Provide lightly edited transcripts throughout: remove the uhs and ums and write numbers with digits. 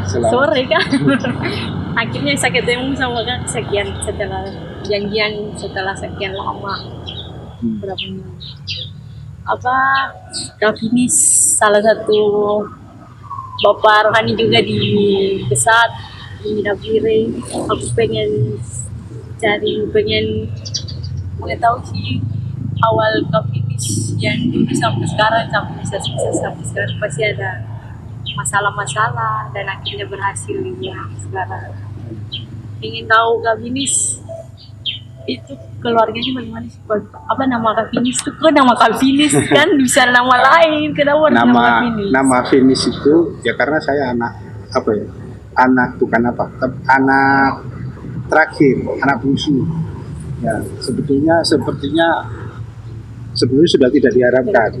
sore kan. Akhirnya saya ketemu sama Kak setelah sekian lama. Berapa minggu? Kak Finis salah satu Bapak rohani juga di Besat, di Nabire. Aku pengen mengetahui sih awal Kak Finis yang dulu sampai sekarang, sampai bisa sukses sampai sekarang pasti ada masalah-masalah dan akhirnya berhasil juga sekarang. Ingin tahu Kak Finis itu keluarganya bagaimana sih? Apa nama Kak Finis itu? Kok nama Kak Finis kan bisa nama lain? Kenapa nama Kak Finis? Nama Finis itu ya karena saya anak terakhir, anak bungsu. Ya sepertinya sebelumnya sudah tidak diharapkan.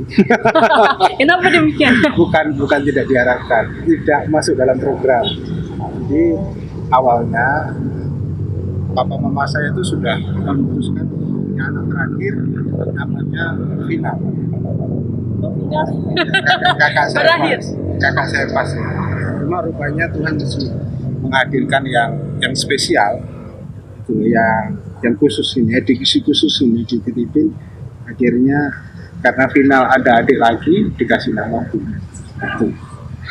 Kenapa demikian? bukan tidak diharapkan, tidak masuk dalam program. Jadi awalnya papa mama saya itu sudah memutuskan punya anak terakhir namanya Vina. Kakak saya pas. Cuma rupanya Tuhan menghadirkan yang spesial, itu yang khusus ini, edisi khusus ini dititipin. Akhirnya karena final ada adik lagi dikasih nama Vina. Itu.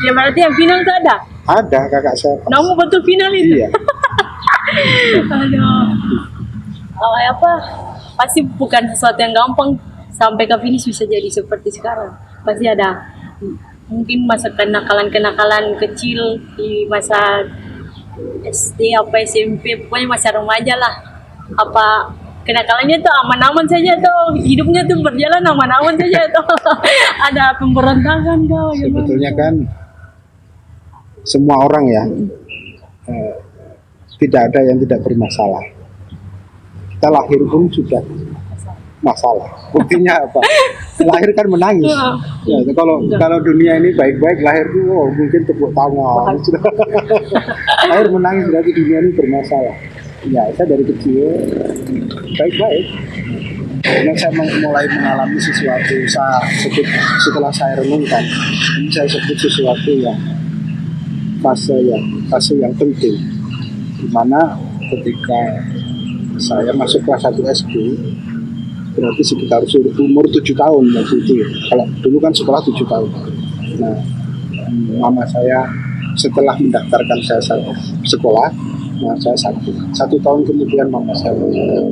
Ya berarti yang final itu ada? Ada kakak saya. Nama betul final itu? Iya. Aduh. Pasti bukan sesuatu yang gampang sampai Kak Finis bisa jadi seperti sekarang. Pasti ada mungkin masa kenakalan kecil di masa SD SMP, pokoknya masa remaja lah. Apa kenakalannya tuh aman-aman saja tuh, hidupnya tuh berjalan aman-aman saja tuh. Ada pemberontakan kau. Sebetulnya kan semua orang ya tidak ada yang tidak bermasalah. Kita lahir pun sudah masalah. Buktinya apa? Lahir kan menangis. Ya, kalau dunia ini baik-baik, lahir tuh mungkin tepuk tangan. Lahir menangis berarti dunia ini bermasalah. Ya, saya dari kecil baik-baik. Karena saya mulai mengalami sesuatu, setelah saya renungkan, ini saya sebut sesuatu yang fase yang penting, di mana ketika saya masuk kelas 1 SD, berarti sekitar umur 7 tahun waktu itu. Kalau dulu kan sekolah 7 tahun. Nah, mama saya setelah mendaftarkan saya sekolah, nah saya satu tahun kemudian mama saya meninggal.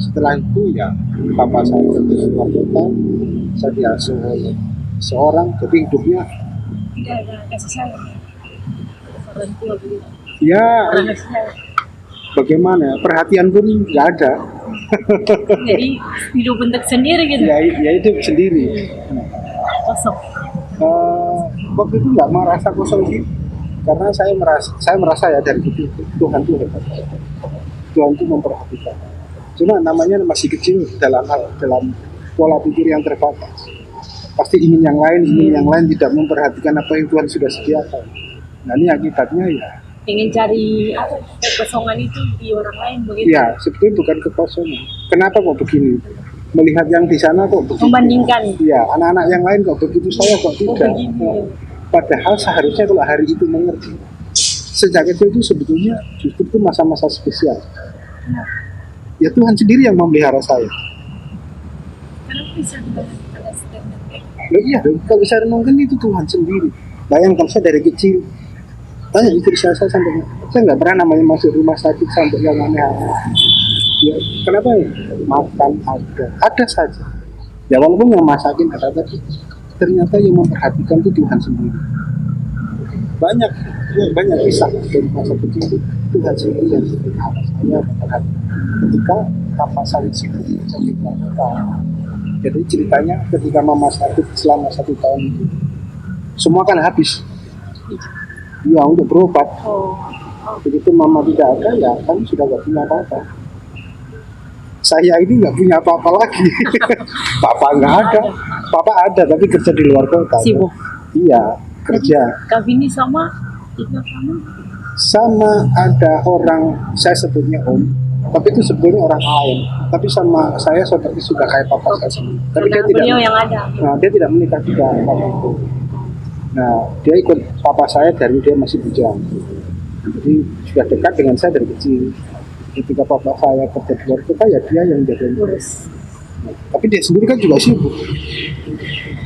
Setelah itu ya papa saya pergi ke luar kota, saya diasuh oleh seorang, jadi hidupnya tidak ada kasih sayang. Orang tua begitu. Ya bagaimana, perhatian pun nggak ada. Jadi hidup bentuk sendiri gitu. Ya hidup sendiri. Kosong. Waktu itu nggak merasa kosong sih, karena saya merasa ya dari itu Tuhan itu hebat. Tuhan itu memperhatikan. Cuma namanya masih kecil dalam pola pikir yang terbatas. Pasti ingin yang lain tidak memperhatikan apa yang Tuhan sudah sediakan. Nah ini akibatnya ya. Ingin cari kekosongan itu di orang lain begitu. Ya sebetulnya bukan kekosongan. Kenapa kok begini? Melihat yang di sana kok begitu. Membandingkan. Iya, anak-anak yang lain kok begitu, saya kok tidak. Padahal seharusnya kalau hari itu mengerti. Sejak kecil itu sebetulnya justru itu masa-masa spesial. Ya Tuhan sendiri yang memelihara saya. Kenapa bisa ada statement? Iya, kalau saya renungkan itu Tuhan sendiri. Bayangkan saya dari kecil, tanya istri saya sampai, saya nggak pernah namanya masuk rumah sakit sampai yang aneh-aneh. Ya, kenapa ya? Makan ada saja. Ya walaupun yang masakin ada, tapi ternyata yang memperhatikan itu Tuhan sendiri. Banyak kisah dari masa kecil itu Tuhan sendiri yang memperhatikan saya ketika kapal salib itu jadi kita. Jadi ceritanya ketika mama sakit selama 1 tahun itu, semua kan habis. Ya untuk berobat. Begitu mama tidak ada, ya kan sudah nggak punya apa-apa. Saya ini nggak punya apa-apa lagi. Papa nggak ada. Papa ada tapi kerja di luar kota. Sibuk. Iya kerja. Kak Vini sama ada orang, saya sebutnya om, tapi itu sebetulnya orang lain. Tapi sama saya seperti sudah kayak papa saya sendiri. Tapi dia tidak. Yang ada. Nah, dia tidak menikah juga waktu itu. Nah, dia ikut papa saya dari dia masih bujang. Jadi sudah dekat dengan saya dari kecil. Ketika papa saya kerja di luar kota, ya dia yang jagain. Tapi dia sendiri kan juga sibuk.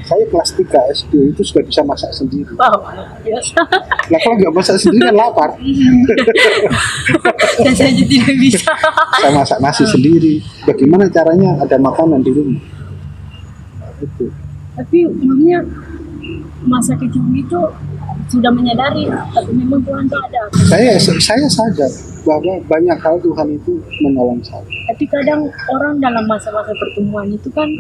Saya kelas 3 SD itu sudah bisa masak sendiri. Wow, biasa. Nah, kalau nggak masak sendiri kan lapar. Dan saya juga tidak bisa. Saya masak nasi sendiri. Bagaimana caranya ada makanan di rumah? Itu. Tapi mamanya masa kecil itu sudah menyadari, tapi memang Tuhan itu ada. Saya sadar bahwa banyak hal Tuhan itu menolong saya. Tapi kadang orang dalam masa-masa pertemuan itu kan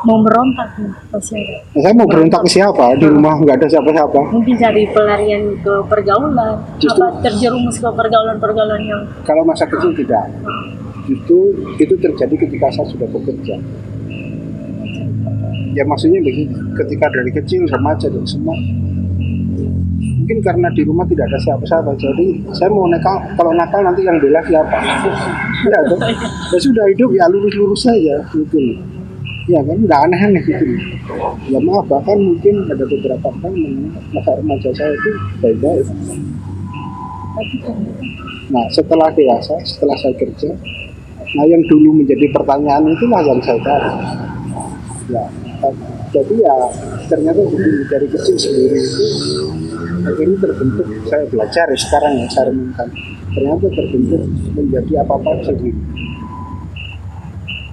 mau merontak nih, pasti ada. Nah, saya mau berontak ke siapa? Di rumah nggak ada siapa-siapa. Mungkin cari pelarian ke pergaulan, Justru- apa terjerumus ke pergaulan-pergaulan yang Kalau masa kecil tidak. Justru itu terjadi ketika saya sudah bekerja. Ya maksudnya begini, ketika dari kecil remaja dan semua, mungkin karena di rumah tidak ada siapa-siapa, jadi saya mau nakal, kalau nakal nanti yang bela siapa? Ya, toh? Ya sudah hidup ya lurus-lurus saja gitu loh. Ya kan nggak aneh-aneh gitu loh. Ya maaf, bahkan mungkin ada beberapa orang masa remaja saya itu baik-baik. Nah setelah dewasa, setelah saya kerja, nah yang dulu menjadi pertanyaan itulah yang saya cari. Ya, jadi ya ternyata begini, dari kecil sendiri itu akhirnya terbentuk, saya belajar ya sekarang yang saya renungkan, ternyata terbentuk menjadi apa-apa sendiri.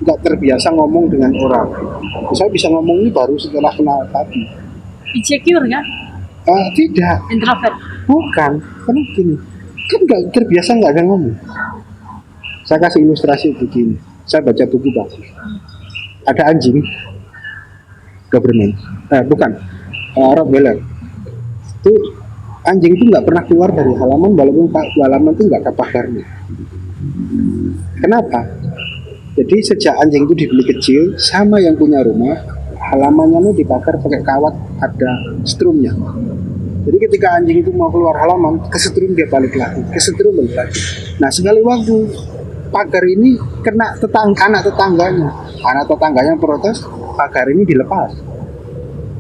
Nggak terbiasa ngomong dengan orang. Saya bisa ngomong ini baru setelah kenal tadi. insecure kan? Tidak, Introvert. bukan, karena gini, kan nggak terbiasa nggak ada ngomong. Saya kasih ilustrasi begini, saya baca buku bagus, ada anjing, Doberman, bukan, Rottweiler. Itu anjing itu nggak pernah keluar dari halaman, walaupun halaman itu nggak ada pagarnya. Kenapa? Jadi sejak anjing itu dibeli kecil, sama yang punya rumah, halamannya itu dipagar pakai kawat, ada strumnya. Jadi ketika anjing itu mau keluar halaman, kesetrum dia balik lagi, kesetrum balik lagi. Nah sekali waktu pagar ini kena anak tetangganya protes, pagar ini dilepas.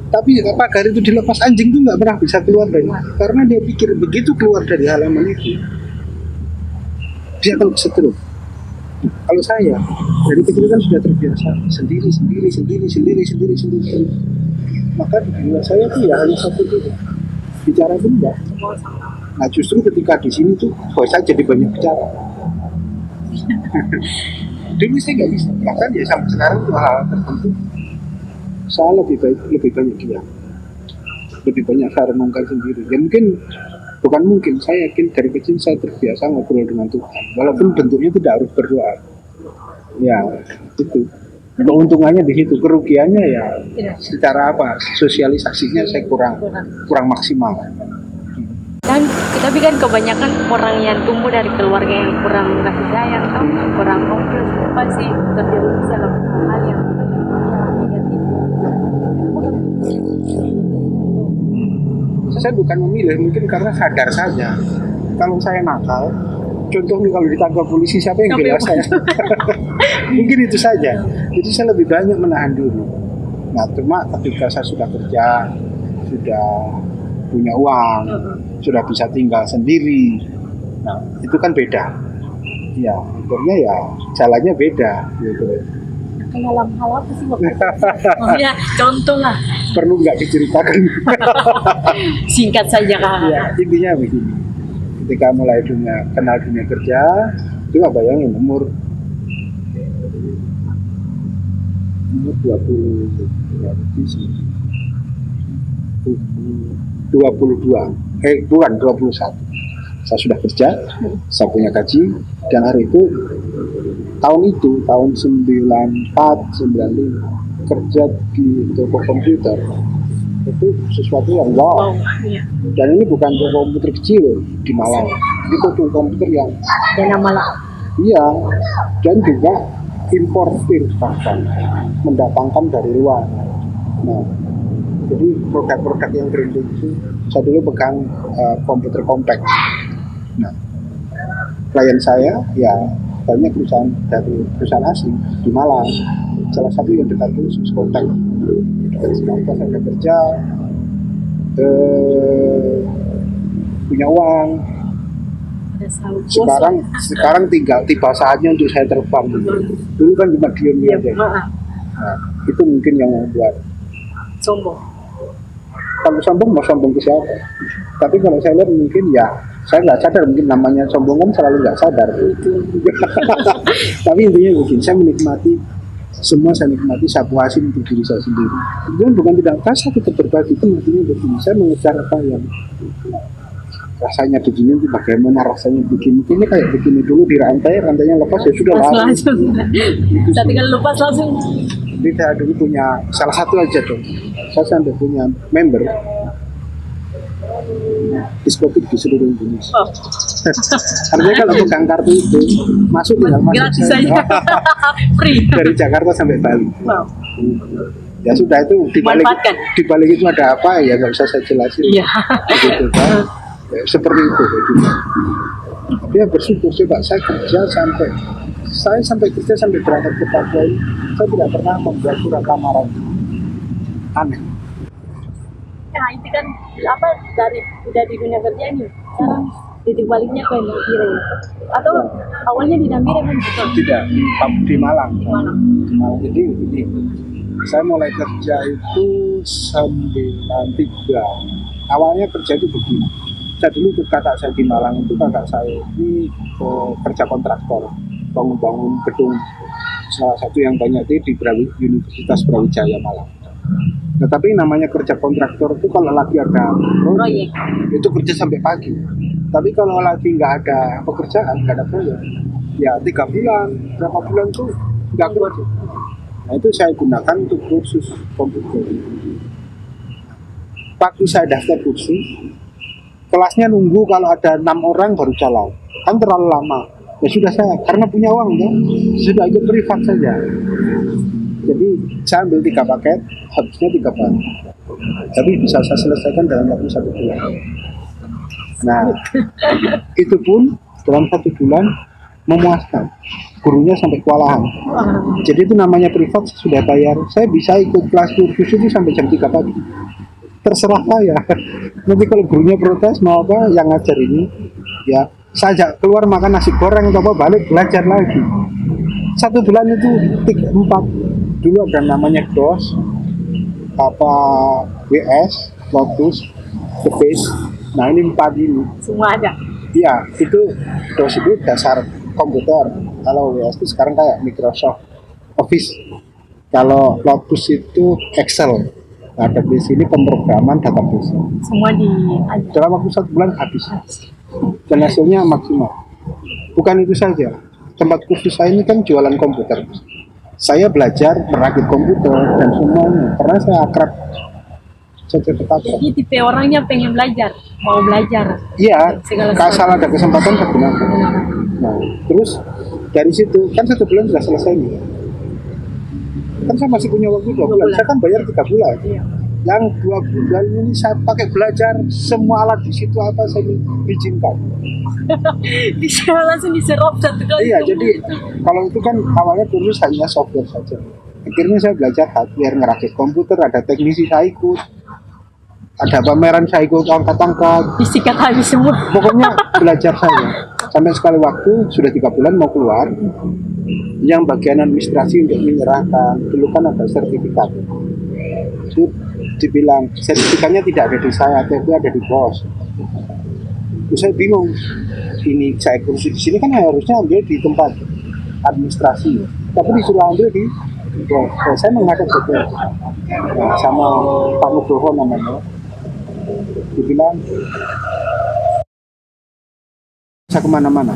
Tapi pagar itu dilepas, anjing itu nggak pernah bisa keluar dari, karena dia pikir begitu keluar dari halaman itu, dia akan kesetrum. Kalau saya dari kecil kan sudah terbiasa sendiri. Maka di dunia saya tuh ya hanya satu itu, bicara pun enggak. Nah justru ketika di sini tuh, saya jadi banyak bicara. Dulu saya nggak bisa, bahkan ya sampai sekarang tuh hal tertentu saya lebih banyak diam, lebih banyak saya renungkan sendiri. Ya mungkin saya yakin dari kecil saya terbiasa ngobrol dengan Tuhan, walaupun bentuknya tidak harus berdoa. Ya itu keuntungannya di situ, kerugiannya ya secara apa, sosialisasinya saya kurang maksimal. Dan tapi kan kebanyakan orang yang tumbuh dari keluarga yang kurang kasih sayang, kurang ngobrol, pasti terjerumus dalam hal yang negatif. Saya bukan memilih, mungkin karena sadar saja. Kalau saya nakal, contohnya kalau ditangkap polisi, siapa yang bela saya? Mungkin itu saja. Jadi saya lebih banyak menahan diri. Nah, cuma ketika saya sudah kerja, sudah punya uang, sudah bisa tinggal sendiri, nah itu kan beda. Ya, akhirnya ya jalannya beda. Gitu. Dalam hal apa sih Bapak? Oh ya, contoh lah. Perlu nggak diceritakan? Singkat saja Kak. Ya, intinya begini. Ketika mulai kenal dunia kerja, itu bayangin umur 21. Saya sudah kerja, saya punya gaji, dan hari itu tahun 94, 95 kerja di toko komputer itu sesuatu yang wow. Iya. Dan ini bukan toko komputer kecil di Malang, ini toko komputer yang Dan malah iya, dan juga importir, bahkan mendatangkan dari luar. Nah, jadi produk-produk yang branding itu saya dulu pegang komputer compact. Nah, klien saya ya banyak perusahaan dari perusahaan asing di Malang, salah satu yang dekat itu Swiss Contact. Dekat Singapura saya kerja, punya uang. Ada selalu bos. Sekarang tinggal tiba saatnya untuk saya terbang. Dulu kan cuma diem Iya, aja. maaf. Nah, itu mungkin yang membuat Sombong. kalau sombong mau sombong ke siapa? Tapi kalau saya lihat mungkin ya saya nggak sadar, mungkin namanya sombong kan selalu nggak sadar. Tapi intinya begini, saya menikmati semua, saya nikmati, saya puasin untuk diri saya sendiri. Itu bukan tidak saya tetap berbagi, itu artinya begini, saya mengejar apa yang rasanya begini, itu bagaimana rasanya begini. Ini kayak begini dulu di rantainya lepas ya sudah Pas lari. langsung. Saya tinggal lepas langsung. Jadi saya dulu punya salah satu aja tuh, saya sampai punya member diskotik di seluruh Indonesia. Oh, Artinya kalau pegang kartu itu masuk tinggal masuk gratis saja. Free. dari Jakarta sampai Bali. Wow. Ya sudah, itu Manfaatkan. di balik itu ada apa ya nggak usah saya jelasin. Iya. Begitu kan. Ya, seperti itu. Dia bersyukur coba saya sampai kerja sampai berangkat ke Papua ini, saya tidak pernah membuat surat lamaran. Aneh. Nah itu kan apa udah di dunia kerja ini sekarang titik baliknya ke Nambire atau awalnya di Nambire kan betul Tidak, di Malang. Malang. Jadi ini, saya mulai kerja itu 93. Awalnya kerja itu begini. Saya dulu ikut kakak saya di Malang, itu kakak saya ini kerja kontraktor, bangun gedung salah satu yang banyak itu di Universitas Brawijaya Malang. Nah, tapi namanya kerja kontraktor itu kalau lagi ada proyek itu kerja sampai pagi. Tapi kalau lagi nggak ada pekerjaan, nggak ada proyek, ya 3 bulan, berapa bulan tuh nggak kerja. Nah itu saya gunakan untuk kursus komputer. Waktu saya daftar kursus, kelasnya nunggu kalau ada 6 orang baru jalan, kan terlalu lama. Ya sudah, saya karena punya uang kan, sudah ikut privat saja. Jadi saya ambil 3 paket, habisnya 3 bulan. Tapi bisa saya selesaikan dalam waktu 1 bulan. Nah, itu pun dalam 1 bulan memuaskan. Gurunya sampai kewalahan. Jadi itu namanya privat, sudah bayar. Saya bisa ikut kelas kursus itu sampai jam 3 pagi. Terserah saya. Nanti kalau gurunya protes mau apa yang ngajar ini, ya saya ajak keluar makan nasi goreng atau apa, balik belajar lagi. 1 bulan itu 4. Dulu ada namanya DOS, apa WS, Lotus, The Base. Nah ini 4 ini. Semua ada. Iya, itu DOS itu dasar komputer. Kalau WS itu sekarang kayak Microsoft Office. Kalau Lotus itu Excel. Nah, di sini pemrograman database. Semua di Dalam waktu 1 bulan habis. Dan hasilnya maksimal. Bukan itu saja. Tempat kursus saya ini kan jualan komputer. Saya belajar merakit komputer dan semuanya. Karena saya akrab. Saya cepat akrab. Jadi tipe orangnya pengen belajar, mau belajar. Iya, Segala asal ada kesempatan saya gunakan. Nah, terus dari situ kan 1 bulan sudah selesai nih. Kan saya masih punya waktu 2 bulan. Saya kan bayar 3 bulan. Iya. Yang 2 bulan ini saya pakai belajar semua alat di situ apa saya izinkan. Bisa langsung diserap 1 kali. Iya, jadi kalau itu kan awalnya kursus hanya software saja. Akhirnya saya belajar hardware, ngerakit komputer, ada teknisi saya ikut, ada pameran saya ikut angkat-angkat. Disikat habis semua. Pokoknya belajar saya. Sampai sekali waktu sudah 3 bulan mau keluar, yang bagian administrasi untuk menyerahkan, dulu kan ada sertifikat. Itu dibilang sertifikatnya tidak ada di saya, tapi ada di bos. Terus saya bingung, ini saya kursus di sini kan harusnya ambil di tempat administrasi, tapi disuruh ambil di bos. Saya menghadap ke bos, nah, sama Pak Nugroho namanya, dibilang saya kemana-mana,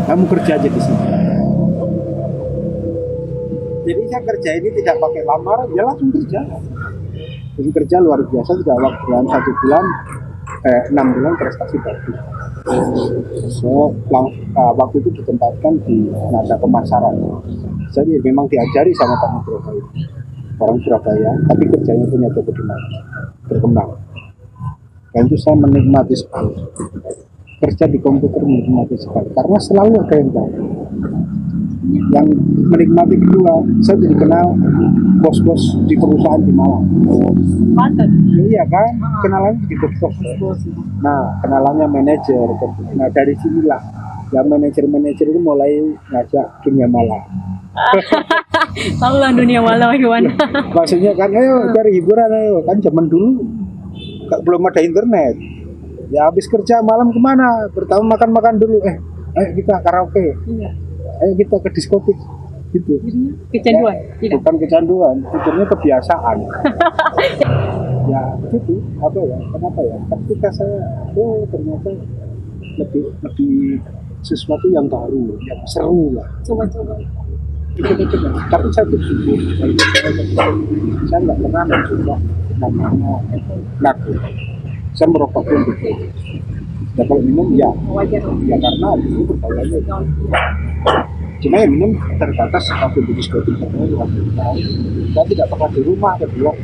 kamu kerja aja di sini. Jadi saya kerja ini tidak pakai lamaran, ya langsung kerja. Jadi kerja luar biasa, sudah dalam 1 bulan, 6 bulan prestasi bagus. So, waktu itu ditempatkan di nada pemasaran. Jadi memang diajari sama Pak Nugroho itu, orang Surabaya, tapi kerjanya punya toko di mana, berkembang. Dan itu saya menikmati sekali. Kerja di komputer menikmati sekali, karena selalu ada yang tahu. yang menikmati kedua, saya jadi kenal bos-bos di perusahaan di Malang. Mantap. Iya kan, kenalannya di bos-bos. Nah, kenalannya manajer. Nah, dari sinilah ya manajer-manajer itu mulai ngajak dunia malam. Tahu lah dunia malam gimana. Maksudnya kan, ayo cari hiburan, ayo kan zaman dulu belum ada internet. Ya habis kerja malam kemana? Pertama makan-makan dulu. Ayo kita karaoke. Iya. Ayo kita ke diskotik. Gitu. Kecanduan. Ya, bukan kecanduan, pikirnya kebiasaan. Ya gitu, apa ya? Kenapa ya? Ketika saya, ternyata lebih sesuatu yang baru, yang seru lah. Coba-coba. Tapi saya bersyukur, saya nggak pernah mencoba namanya narko. Saya merokok pun gitu. Ya kalau minum ya, Wajar. ya karena itu berbahaya. Cuma yang minum terbatas waktu di diskotik tertentu. Saya tidak pernah di rumah atau di luar.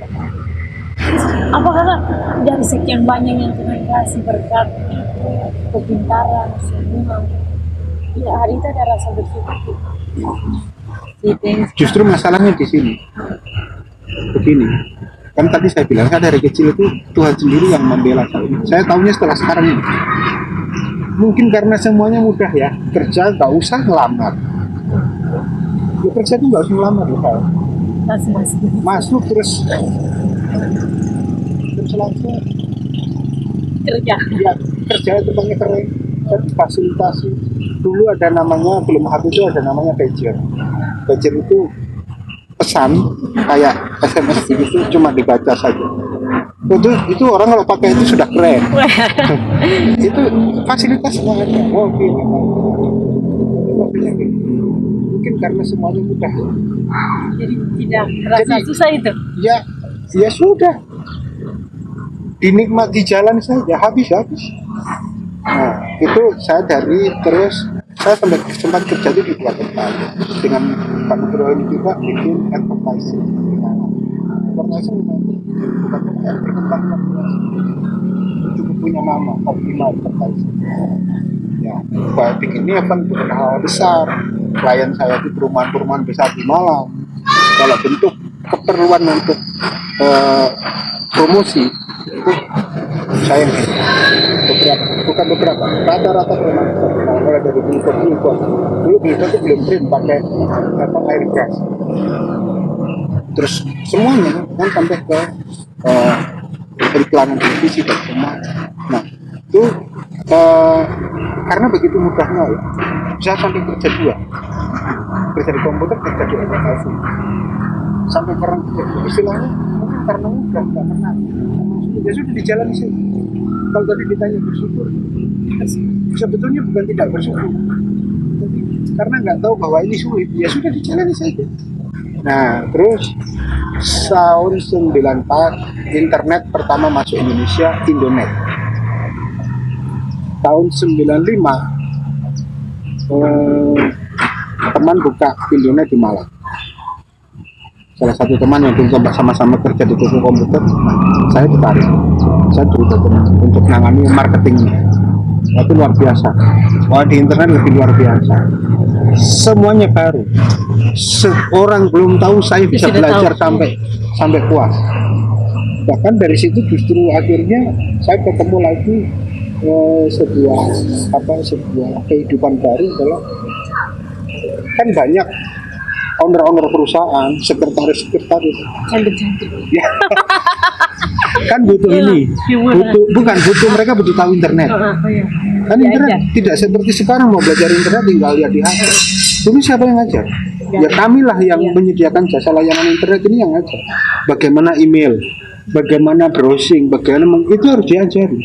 Apa karena dari sekian banyak yang Tuhan kasih berkat kepintaran semua, ya hari itu ada rasa bersyukur. Justru masalahnya di sini. Begini, kan tadi saya bilang saya dari kecil itu Tuhan sendiri yang membela saya. Saya tahunya setelah sekarang ini. Mungkin karena semuanya mudah ya, kerja nggak usah ngelamar. Ya kerja itu nggak usah ngelamar loh Pak. Masuk terus langsung Kerja. ya kerja tempatnya keren dan fasilitasi. Dulu ada namanya, belum HP itu ada namanya pager. Pager itu pesan kayak SMS begitu, cuma dibaca saja. Itu orang kalau pakai itu sudah keren. Itu fasilitasnya ada. Oke, mungkin karena semuanya mudah. Jadi tidak terasa susah itu. Ya sudah. Dinikmati jalan saja, habis. Nah, itu saya terus saya sempat kerja di dua tempat dengan Pak Nugroho ini juga bikin advertising. Advertising bukan berkembang cukup punya nama, optimal advertising. Ya, Pak ini akan hal besar. Klien saya di perumahan-perumahan besar di Malang. Kalau bentuk keperluan untuk promosi itu saya beberapa rata-rata perumahan mulai dari billboard dulu billboard itu belum print pakai air gas, terus semuanya kan sampai ke periklanan televisi dan semua. Nah itu karena begitu mudahnya ya, bisa sampai kerja di komputer, kerja di aplikasi sampai sekarang istilahnya mungkin karena mudah nggak kenal. Ya sudah di jalan sih. Kalau tadi ditanya bersyukur, sebetulnya bukan tidak bersyukur, tapi karena nggak tahu bahwa ini sulit, ya sudah dijalani saja. Nah, terus tahun 94 internet pertama masuk Indonesia, Indonet. Tahun 95 teman buka Indonet di Malang. Salah satu teman yang dulu sama-sama kerja di toko komputer, saya tertarik. Saya berusaha untuk menangani marketingnya. Itu luar biasa. Wah, di internet lebih luar biasa. Semuanya baru. Orang belum tahu, saya bisa belajar sampai puas. Bahkan dari situ justru akhirnya saya ketemu lagi sebuah kehidupan baru. Kalau kan banyak owner perusahaan, sekretaris ya. Kan butuh ini, butuh mereka butuh tahu internet. Kan internet tidak seperti sekarang mau belajar internet tinggal lihat di HP. Dulu siapa yang ngajar? Ya kamilah yang menyediakan jasa layanan internet ini yang ngajar. Bagaimana email, bagaimana browsing, bagaimana itu harus diajari.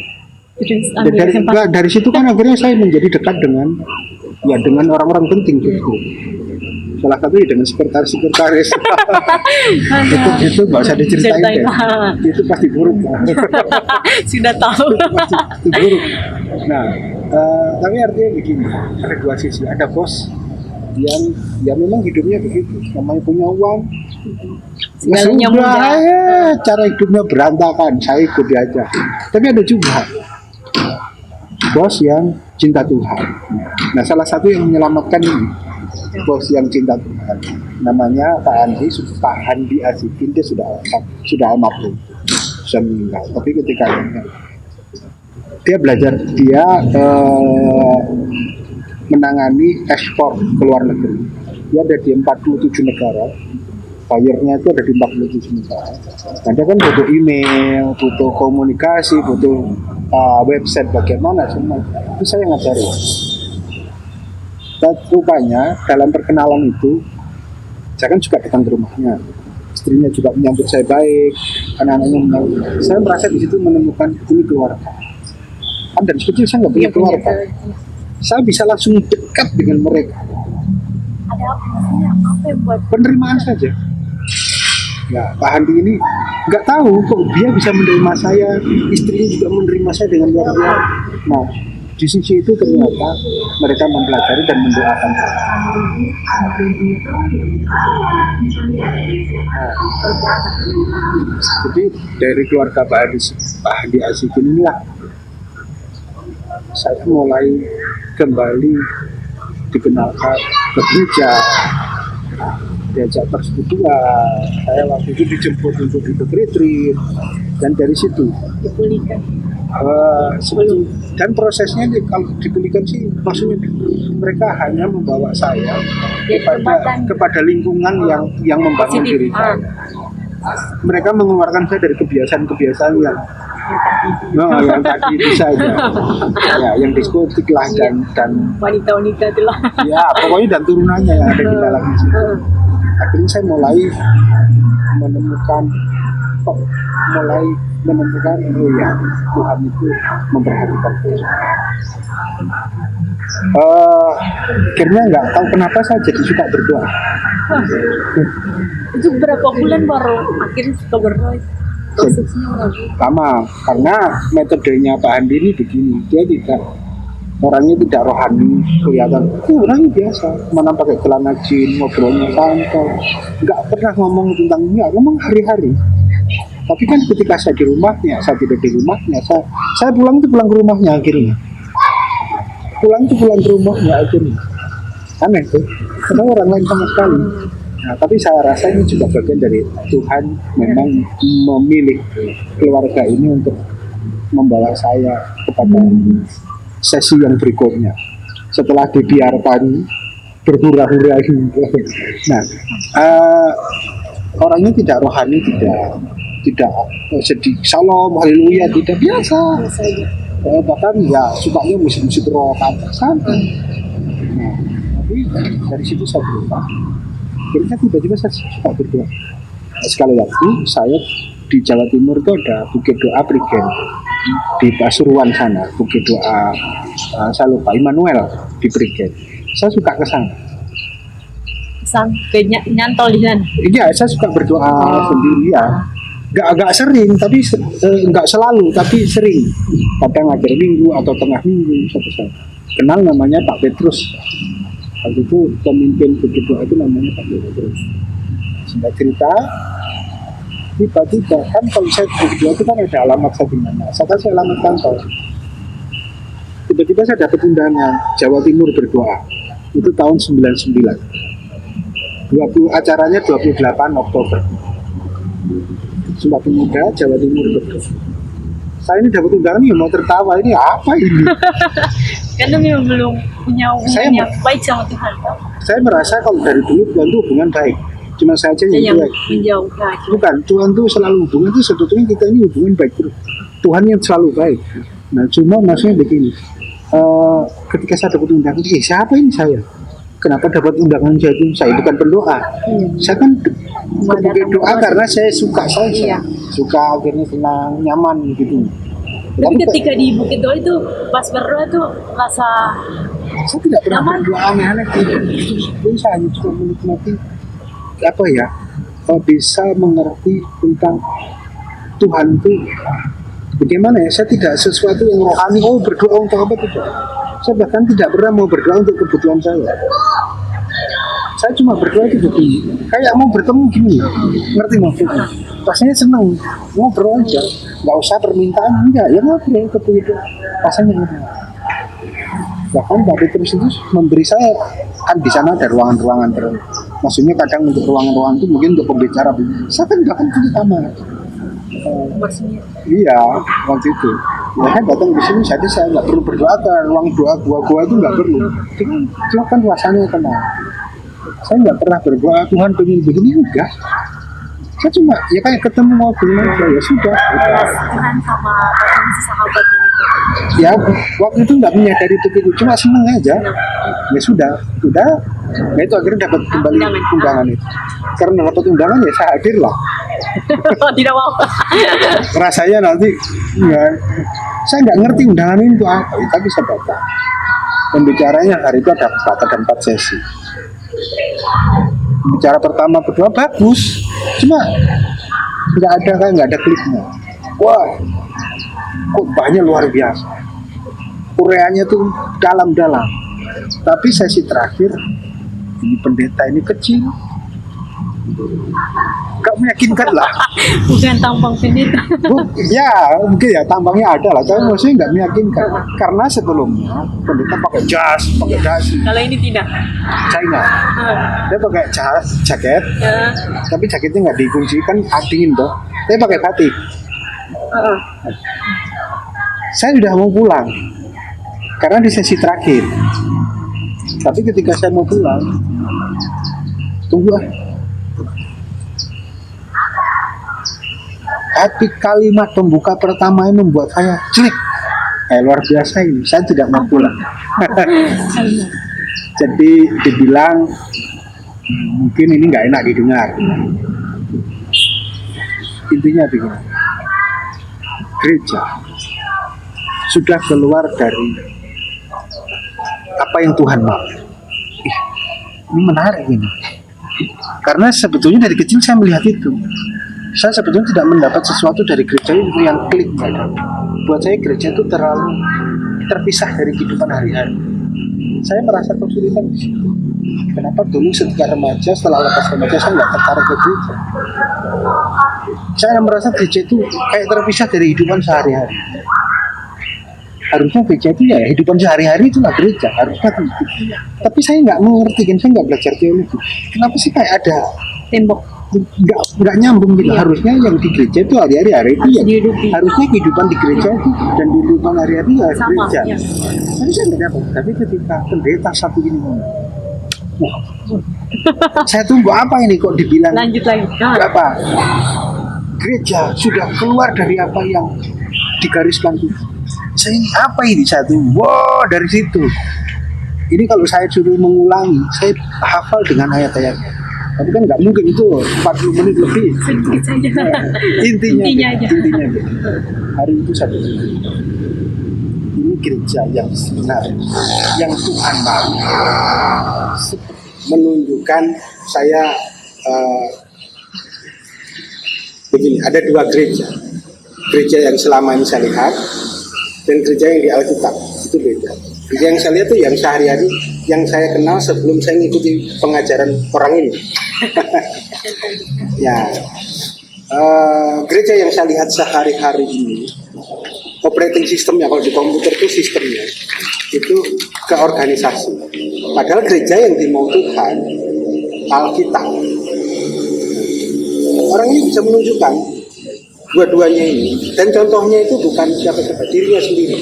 Dari situ kan akhirnya saya menjadi dekat dengan orang-orang penting gitu. Salah satu dengan sekretaris itu nggak usah diceritain deh. Itu pasti buruk. Sudah tahu. Pasti buruk. Nah, tapi artinya begini, ada dua sisi. Ada bos yang memang hidupnya begitu, namanya punya uang. Segalanya mudah. Cara hidupnya berantakan, saya ikuti aja. Tapi ada juga bos yang cinta Tuhan. Nah, salah satu yang menyelamatkan ini bos yang cinta Tuhan. Namanya Pak Andi Asikin, dia sudah almarhum, sudah meninggal. Tapi ketika dia belajar, dia menangani ekspor ke luar negeri. Dia ada di 47 negara. Bayarnya itu ada di 47 negara. Nah, dia kan butuh email, butuh komunikasi, butuh website bagaimana semua. Itu saya ngajari. Dan rupanya dalam perkenalan itu, saya kan juga datang ke rumahnya. Istrinya juga menyambut saya baik, anak-anaknya menyambut. Saya merasa di situ menemukan ini keluarga. Dan sebetulnya saya nggak punya keluarga. Saya bisa langsung dekat dengan mereka. Ada apa yang buat Penerimaan saja. Ya, Pak Handi ini nggak tahu kok dia bisa menerima saya, istrinya juga menerima saya dengan luar biasa. Nah, di sisi itu ternyata mereka mempelajari dan mendoakan saya. Nah, jadi dari keluarga Pak Handi Asikin inilah saya mulai kembali dikenalkan ke gereja, diajak persekutuan. Saya waktu itu dijemput untuk ikut retreat, dan dari situ dipulihkan? Dan prosesnya kalau dipulihkan sih, maksudnya mereka hanya membawa saya kepada lingkungan yang membangun diri saya. Mereka mengeluarkan saya dari kebiasaan-kebiasaan yang tadi itu saja, ya, yang diskotik lah dan wanita-wanita itu lah. Ya, pokoknya dan turunannya yang ada di dalam situ. Akhirnya saya mulai menemukan oh ya, Tuhan itu memperhatikan saya. Akhirnya nggak tahu kenapa saya jadi suka berdoa. Itu berapa bulan baru akhirnya suka berdoa? Prosesnya berapa? Lama, karena metodenya Pak Andi ini begini, dia orangnya tidak rohani, kelihatan orangnya biasa, mana pakai celana jeans, ngobrolnya santai, nggak pernah ngomong tentang dunia, ngomong hari-hari. Tapi kan ketika saya di rumahnya, saya tidak di rumahnya, saya pulang ke rumahnya akhirnya. Pulang ke rumahnya akhirnya. Aneh tuh, karena orang lain sama sekali. Nah, tapi saya rasa ini juga bagian dari Tuhan memang memilih keluarga ini untuk membawa saya kepada sesi yang berikutnya. Setelah dibiarkan berhura-hura. Nah, orangnya tidak rohani, tidak sedih, salam, haleluya, tidak biasa. Bahkan ya sukanya musik-musik rock santai. Nah, tapi dari situ saya berubah. Akhirnya tiba-tiba saya suka berdoa. Sekali waktu saya di Jawa Timur itu ada Bukit Doa Prigen di Pasuruan sana, Bukit Doa saya lupa, Immanuel di Prigen. Saya suka ke sana. Sampai nyantol di sana. Iya, saya suka berdoa sendiri ya. Agak sering, tapi nggak selalu, tapi sering. Kadang akhir minggu atau tengah minggu satu saat. Kenal namanya Pak Petrus. Waktu itu pemimpin Bukit Doa itu namanya Pak Petrus. Singkat cerita, tiba-tiba kan kalau saya Bukit Doa itu kan ada alamat saya di mana. Saya kasih alamat kantor. Tiba-tiba saya dapat undangan Jawa Timur berdoa. Itu tahun 99. Acaranya 28 Oktober. Sumpah Pemuda Jawa Timur berdoa. Saya ini dapat undangan ya mau tertawa, ini apa ini? Karena memang belum punya hubungan yang baik sama Tuhan. Saya merasa kalau dari dulu Tuhan itu hubungan baik, cuma saya aja yang jelek. Menjauh. Bukan, Tuhan itu selalu hubungan itu sebetulnya kita ini hubungan baik terus. Tuhan yang selalu baik. Nah, cuma maksudnya begini, ketika saya dapat undangan, siapa ini saya? Kenapa dapat undangan saya bukan pendoa. Saya kan berdoa karena saya suka suka akhirnya senang, nyaman gitu. Tapi ketika di Bukit Doa itu pas berdoa tuh rasa saya tidak pernah berdoa aneh-aneh gitu. Saya hanya cuma menikmati apa ya, bisa mengerti tentang Tuhan itu bagaimana ya. Saya tidak sesuatu yang rohani, berdoa untuk apa tidak. Saya bahkan tidak pernah mau berdoa untuk kebutuhan saya. Saya cuma berdoa itu begini, kayak mau bertemu gini, ngerti maksudnya? Rasanya senang, ngobrol aja, nggak usah permintaan, enggak, ya ngobrol begitu, rasanya ngobrol. Bahkan Pak Petrus itu memberi saya kan di sana ada ruangan-ruangan maksudnya kadang untuk ruangan-ruangan itu mungkin untuk pembicara. Saya kan nggak punya kamar. Maksudnya Iya, waktu itu. Ya kan datang di sini saja saya nggak perlu berdoa ke ruang doa gua itu nggak perlu. Cuma kan suasananya tenang. Saya nggak pernah berdoa Tuhan pengen begini enggak. Saya cuma ya kayak ketemu ngobrol aja ya sudah. Tuhan sama kondisi sahabat gitu. Ya waktu itu nggak menyadari itu, cuma seneng aja. Ya sudah. Nah itu akhirnya dapat kembali undangan itu. Karena dapat undangan ya saya hadir lah. Tidak mau. Rasanya nanti ya, saya nggak ngerti undangan ini untuk apa, tapi saya datang. Pembicaranya hari itu ada 4 sesi. Bicara pertama kedua bagus, cuma nggak ada kliknya. Wah, kok banyak luar biasa. Ureanya tuh dalam-dalam. Tapi sesi terakhir ini pendeta ini kecil, gak meyakinkan lah. Bukan tampang pendeta. Ya mungkin ya tampangnya ada lah, tapi maksudnya nggak meyakinkan. Karena sebelumnya pendeta pakai jas, pakai dasi. Kalau ini tidak. Saya nggak. Dia pakai jaket, Ya. tapi jaketnya nggak dikunci kan dingin toh. Saya pakai batik. Saya sudah mau pulang karena di sesi terakhir. Tapi ketika saya mau pulang, tunggu ah. Tapi kalimat pembuka pertama ini membuat saya celik. Luar biasa ini, saya tidak mau pulang. Jadi dibilang mungkin ini nggak enak didengar. Intinya begini, gereja sudah keluar dari apa yang Tuhan mau. Ini menarik ini, karena sebetulnya dari kecil saya melihat itu. Saya sebetulnya tidak mendapat sesuatu dari gereja itu yang klik. Buat saya gereja itu terlalu terpisah dari kehidupan hari-hari. Saya merasa kesulitan di situ. Kenapa dulu ketika remaja, setelah lepas remaja saya nggak tertarik ke gereja. Saya merasa gereja itu kayak terpisah dari kehidupan sehari-hari. Harusnya gereja itu ya hidupan sehari-hari itulah gereja, harusnya gitu. Tapi saya nggak mengerti kan, saya nggak belajar teologi. Kenapa sih kayak ada Tembok. nggak nyambung gitu. Iya. Harusnya yang di gereja itu hari-hari itu ya Dihidupi. harusnya kehidupan di gereja itu dan kehidupan hari-hari ya Sama, gereja. ya. Tapi saya nggak dapat. Tapi ketika pendeta satu ini ngomong, wah, saya tunggu apa ini kok dibilang Lanjut lagi. apa? Gereja sudah keluar dari apa yang digariskan Tuhan. Saya ini apa ini satu? Wow, dari situ. Ini kalau saya suruh mengulangi, saya hafal dengan ayat-ayatnya. Tapi kan nggak mungkin itu 40 menit lebih. Sedikit saja. Intinya aja. hari itu satu. Ini gereja yang sebenarnya, yang Tuhan mau menunjukkan saya begini. Ada 2 gereja. Gereja yang selama ini saya lihat dan gereja yang di Alkitab itu beda. Gereja yang saya lihat itu yang sehari-hari, yang saya kenal sebelum saya mengikuti pengajaran orang ini. Ya, gereja yang saya lihat sehari-hari ini, operating sistemnya kalau di komputer itu sistemnya itu ke organisasi. Padahal gereja yang dimau Tuhan, Alkitab. Orang ini bisa menunjukkan dua-duanya ini, dan contohnya itu bukan siapa-siapa, dirinya sendiri.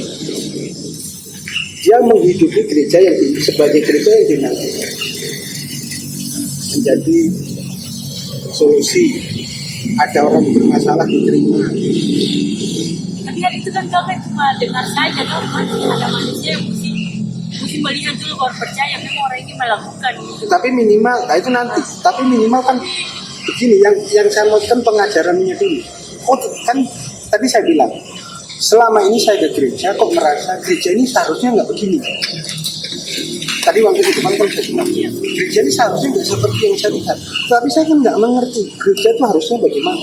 Dia menghidupi gereja yang sebagai gereja yang dinantikan menjadi solusi. Ada orang bermasalah diterima. Tapi kan itu kan kakak cuma dengar saja kan, ada manusia yang mesti melihat dulu baru percaya memang orang ini melakukan gitu. Tapi minimal, nah itu nanti. Tapi minimal kan begini, yang saya maksudkan pengajarannya dulu. Oh kan tadi saya bilang, selama ini saya ke gereja kok merasa gereja ini seharusnya nggak begini. Tadi waktu di depan kan saya bilang, gereja ini seharusnya nggak seperti yang saya lihat. Tapi saya kan nggak mengerti gereja itu harusnya bagaimana.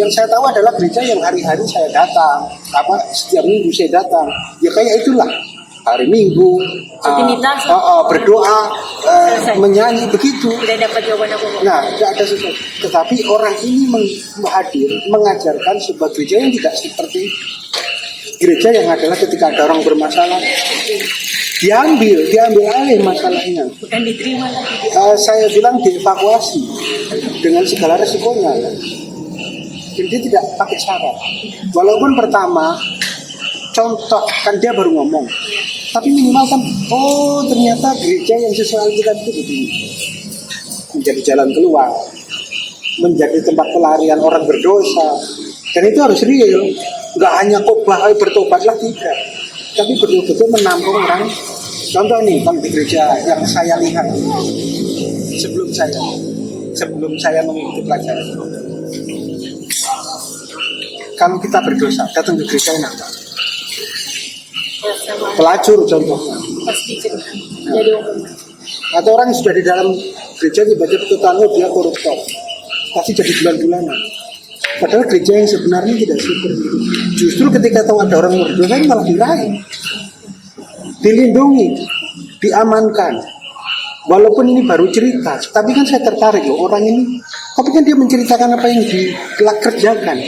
Yang saya tahu adalah gereja yang hari-hari saya datang, setiap minggu saya datang. Ya kayak itulah, hari Minggu, Rutinitas. berdoa, menyanyi begitu. Tidak dapat jawaban apa-apa. Nah, tidak ada sesuatu. Tetapi orang ini hadir mengajarkan sebuah gereja yang tidak seperti gereja yang adalah ketika ada orang bermasalah, diambil alih masalahnya. Bukan diterima lagi. Saya bilang dievakuasi dengan segala resikonya. Dan dia tidak pakai syarat. Walaupun pertama contoh kan dia baru ngomong, tapi minimal kan oh ternyata gereja yang sesuai Alkitab itu begini, menjadi jalan keluar, menjadi tempat pelarian orang berdosa. Dan itu harus real, nggak hanya khotbah bertobatlah, tidak, tapi betul-betul menampung orang. Contoh nih, kan di gereja yang saya lihat sebelum saya mengikuti pelajaran, kalau kita berdosa datang ke gereja enak, pelacur contohnya, Pasti cerita. Jadi umum. atau orang yang sudah di dalam gereja tiba-tiba tetangga dia koruptor, pasti jadi bulan-bulanan. Padahal gereja yang sebenarnya tidak seperti itu. Justru ketika tahu ada orang berdosa malah diraih, dilindungi, diamankan. Walaupun ini baru cerita, tapi kan saya tertarik loh orang ini. Tapi kan dia menceritakan apa yang dikerjakan.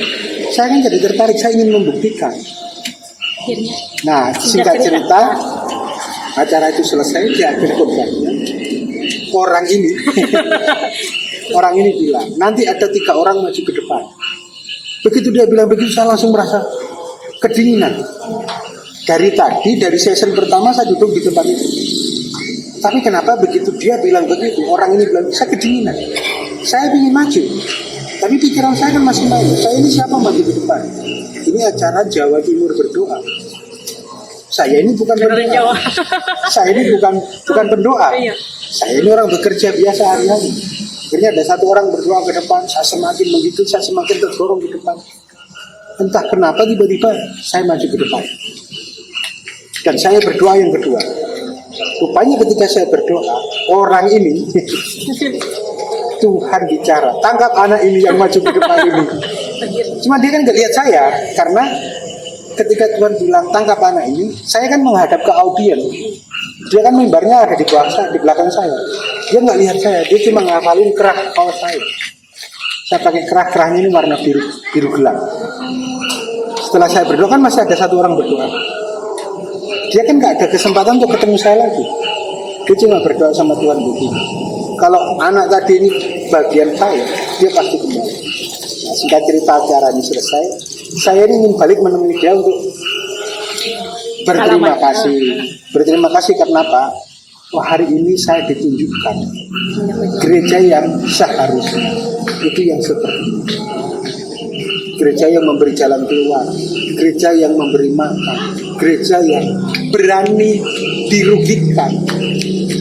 Saya kan jadi tertarik, saya ingin membuktikan. Akhirnya. Nah, singkat cerita, acara itu selesai, di akhir khotbahnya orang ini bilang, nanti ada 3 orang maju ke depan. Begitu dia bilang begitu, saya langsung merasa kedinginan. Dari session pertama saya duduk di tempat itu. Tapi kenapa begitu dia bilang begitu, orang ini bilang, saya kedinginan. Saya ingin maju, tapi pikiran saya kan masih main. Saya ini siapa maju ke depan? Ini acara Jawa Timur berdoa. Saya ini bukan pendoa. Saya ini bukan pendoa. Saya ini orang bekerja biasa hari-hari. Akhirnya ada 1 orang berdoa ke depan, saya semakin menggigil, saya semakin terdorong ke depan. Entah kenapa tiba-tiba saya maju ke depan. Dan saya berdoa yang kedua. Rupanya ketika saya berdoa, orang ini Tuhan bicara, tangkap anak ini yang maju ke depan ini. Cuma dia kan gak lihat saya, karena ketika Tuhan bilang tangkap anak ini, saya kan menghadap ke audien. Dia kan mimbarnya ada di belakang saya. Dia nggak lihat saya, dia cuma ngapalin kerah kaos saya. Saya pakai kerahnya ini warna biru gelap. Setelah saya berdoa kan masih ada 1 orang berdoa. Dia kan nggak ada kesempatan untuk ketemu saya lagi. Dia cuma berdoa sama Tuhan begini. Kalau anak tadi ini bagian saya, dia pasti kembali. Nah, singkat cerita acara ini selesai, saya ini ingin balik menemui dia untuk berterima kasih. Berterima kasih karena apa? Wah, hari ini saya ditunjukkan gereja yang seharusnya itu yang seperti ini. Gereja yang memberi jalan keluar, gereja yang memberi makan, gereja yang berani dirugikan,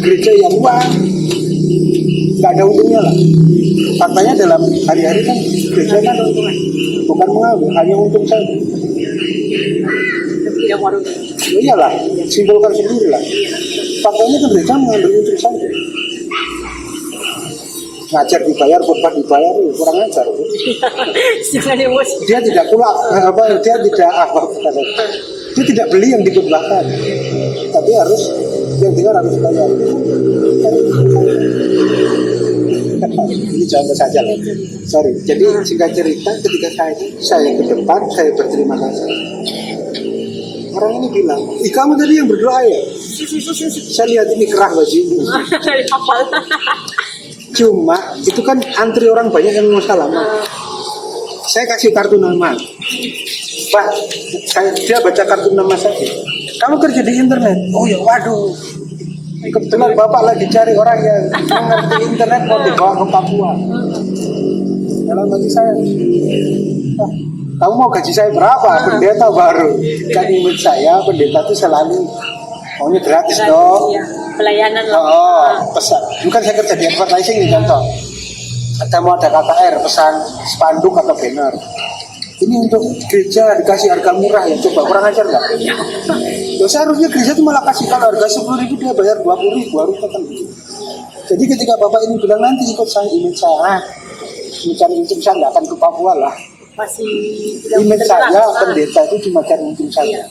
gereja yang wah nggak ada untungnya lah. Faktanya dalam hari-hari kan gereja kan bukan mengambil, hanya untung saja. Tidak mau. Ya iyalah, simpulkan sendiri lah. Faktanya kan gereja mengambil untung saja. Ngajar dibayar, khotbah dibayar, kurang ajar. Jangan emosi. Dia tidak dia tidak beli yang dikhotbahkan, tapi harus yang dengar harus bayar. Ini contoh saja. Sorry. Jadi singkat cerita, ketika saya ke depan, saya berterima kasih. Orang ini bilang, kamu tadi yang berdoa ya? Saya lihat ini kerah baju ini. Cuma itu kan antri orang banyak yang mau salaman. Saya kasih kartu nama. Pak, dia baca kartu nama saya. Kamu kerja di internet? Oh ya, waduh. Kebetulan Bapak lagi cari orang yang mengerti internet mau dibawa ke Papua. Dalam hati saya, kamu mau gaji saya berapa? Pendeta baru. Kan imut saya, pendeta itu selalu maunya gratis dong. Pelayanan lah. Oh, pesan. Bukan saya kerja di advertising nih contoh. Ada mau ada KKR, pesan spanduk atau banner. Ini untuk gereja dikasih harga murah ya, coba kurang ajar nggak? Ya seharusnya gereja itu malah kasih, kalau harga 10.000 dia bayar 20.000, harusnya kan begitu. Jadi ketika Bapak ini bilang nanti ikut saya, image saya, mencari untung saya nggak akan ke Papua lah. Masih Image saya pendeta itu cuma cari untung saja.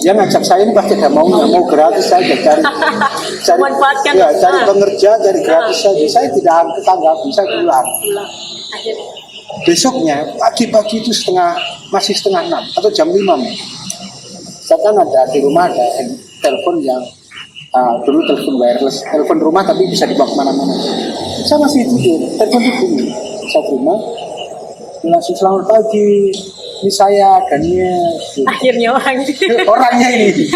Dia ngajak saya ini pasti ada maunya, mau gratis saja, cari memanfaatkan, ya, cari pengerja, cari gratis saja. Saya tidak tanggapi, saya pulang. Besoknya pagi-pagi itu masih setengah 6 atau jam 5. Saya kan ada di rumah ada telepon yang dulu telepon wireless, telepon rumah tapi bisa dibawa kemana-mana. Saya masih tidur, telepon itu saya terima, langsung selamat pagi, ini saya Daniel. Akhirnya Orangnya ini,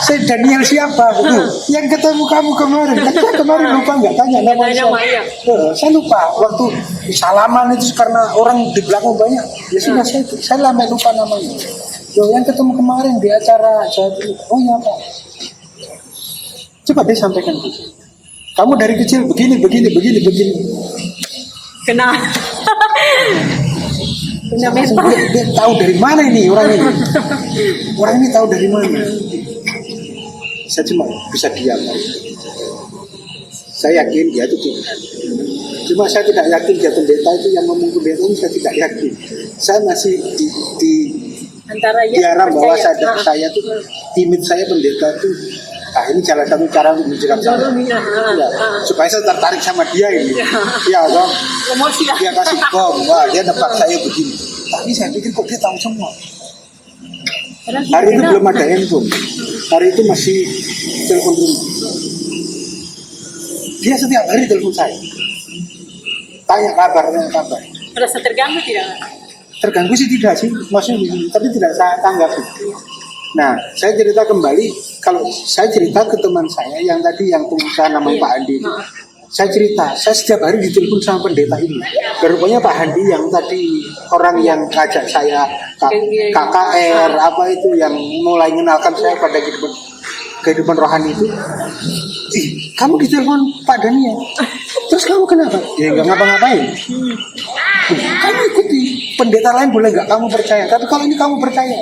saya Daniel siapa? Yang ketemu kamu kemarin, kan saya kemarin lupa nggak tanya nama saya. Saya lupa waktu salaman itu karena orang di belakang banyak, ya sudah saya lama lupa namanya. Yo, yang ketemu kemarin di acara Jawa Timur. Oh ya Pak. Coba dia sampaikan dulu. Kamu dari kecil begini. Kena mental. Dia tahu dari mana ini orang ini. Orang ini tahu dari mana. Saya cuma bisa diam. Saya yakin dia itu Tuhan. Cuma saya tidak yakin dia pendeta itu yang ngomong pendeta ini saya tidak yakin. Saya masih di Antara diarah bahwa saya tuh timid saya pendeta tuh. Nah ini salah satu cara untuk menjerat saya. Ya, supaya saya tertarik sama dia ini. Ya kan? Emosi lah. Dia kasih bom, wah dia nebak saya begini. Tapi saya pikir kok dia tahu semua. Hari itu belum ada handphone. Hari itu masih telepon rumah. Dia setiap hari telepon saya. Tanya kabar. Merasa terganggu tidak? Terganggu sih tidak sih, maksudnya, tapi tidak saya tanggapi. Nah, saya cerita kembali, kalau saya cerita ke teman saya yang tadi yang pengusaha namanya Pak Andi, saya cerita, saya setiap hari ditelepon sama pendeta ini. Rupanya Pak Andi yang tadi orang yang ngajak saya KKR apa itu yang mulai mengenalkan saya pada kehidupan rohani itu. Kamu ditelepon Pak Daniel. Terus kamu kenapa? Ya nggak ngapa-ngapain. Kamu ikuti pendeta lain boleh nggak kamu percaya? Tapi kalau ini kamu percaya.